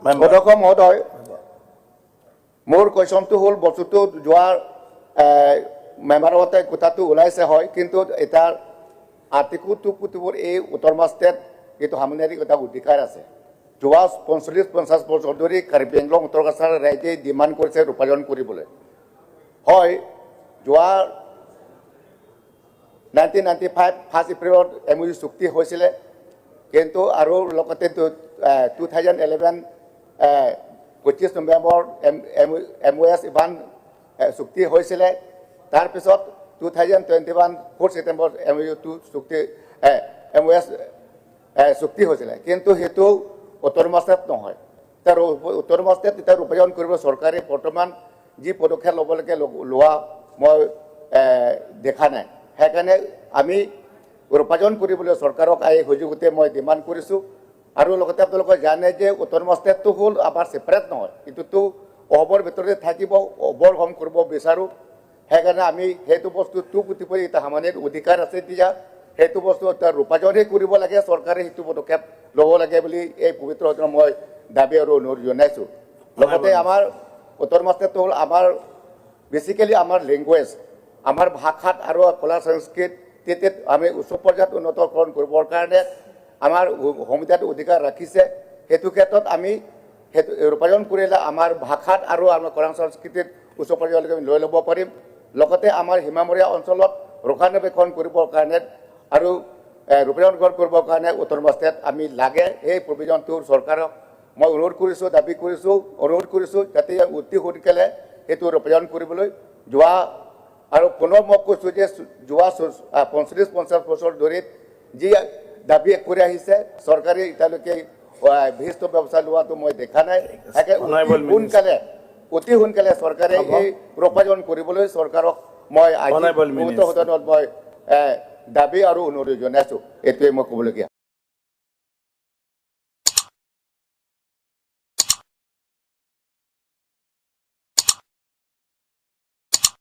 অধ্যক্ষ মহোদয় মোৰ কুৱেশ্যনটো হ'ল বস্তুটো যোৱা মেম্বাৰতে কথাটো ওলাইছে হয় কিন্তু এটা আৰ্টিকুল 2 এই উত্তৰ মাষ্টেত এইটো সামৰণি এটা অধিকাৰ আছে যোৱা 45-50 বছৰ ধৰি কাৰ্বি আংলং উত্তৰ কাছাৰ ৰাইজে ডিমাণ্ড কৰিছে ৰূপায়ণ কৰিবলৈ হয় যোৱা 1995 1 এপ্ৰিলত MOU চুক্তি হৈছিলে কিন্তু আৰু লগতে 2011 25 নৱেম্বৰ MOS ইভান চুক্তি হৈছিলে তাৰপিছত 2021 4 ছেপ্টেম্বৰ MOU চুক্তি MOS চুক্তি হৈছিলে কিন্তু হেতু উত্তৰ মাষ্টেত নহয় তাৰ উত্তৰ মাষ্টেত এটা ৰূপায়ণ কৰিব চৰকাৰে বৰ্তমান যি পদক্ষেপ ল'ব লাগে লোৱা মই দেখা নাই সেইকাৰণে আমি ৰূপায়ণ কৰিবলৈ চৰকাৰক এই সুযোগতে মই ডিমাণ্ড কৰিছোঁ আৰু লগতে আপোনালোকে জানে যে উত্তৰ মাষ্টেতটো হ'ল আমাৰ ছেপাৰেট নহয় এইটোতো অহবৰ ভিতৰতে থাকিব অৱৰহম কৰিব বিচাৰোঁ সেইকাৰণে আমি সেইটো বস্তু 2 কোটি পৰি এটা সামান্য অধিকাৰ আছে এতিয়া সেইটো বস্তু এটা ৰূপায়ণহে কৰিব লাগে চৰকাৰে সেইটো পদক্ষেপ ল'ব লাগে বুলি এই পবিত্ৰ মই দাবী আৰু অনুৰোধ জনাইছোঁ লগতে আমাৰ উত্তৰ মাষ্টেতটো হ'ল আমাৰ বেচিকেলি আমাৰ লেংগুৱেজ আমাৰ ভাষাত আৰু কলা সংস্কৃতিত আমি উচ্চ পৰ্যায়ত উন্নতকৰণ কৰিবৰ কাৰণে আমাৰ সংবিধানত অধিকাৰ ৰাখিছে সেইটো ক্ষেত্ৰত আমি ৰূপায়ণ কৰিলে আমাৰ ভাষাত আৰু আমাৰ কলা সংস্কৃতিত উচ্চ পৰ্যায়লৈকে লৈ ল'ব পাৰিম লগতে আমাৰ সীমামূৰীয়া অঞ্চলত ৰক্ষণাবেক্ষণ কৰিবৰ কাৰণে আৰু ৰূপায়ণ কৰিবৰ কাৰণে উত্তৰ মাষ্টেত আমি লাগে এই প্ৰভিজনটো চৰকাৰক মই অনুৰোধ কৰিছোঁ দাবী কৰিছোঁ অনুৰোধ কৰিছোঁ যাতে অতি সোনকালে সেইটো ৰূপায়ণ কৰিবলৈ যোৱা আৰু পুনৰ মই কৈছোঁ যে যোৱা 45-50 বছৰ ধৰি যি দাবী কৰি আহিছে চৰকাৰে এতিয়ালৈকে বিহিষ্ট ব্যৱস্থা লোৱাটো মই দেখা নাই অতি সোনকালে চৰকাৰে এই ৰূপায়ণ কৰিবলৈ চৰকাৰক মই আজি মই দাবী আৰু অনুৰোধ জনাইছোঁ এইটোৱে মই ক'বলগীয়া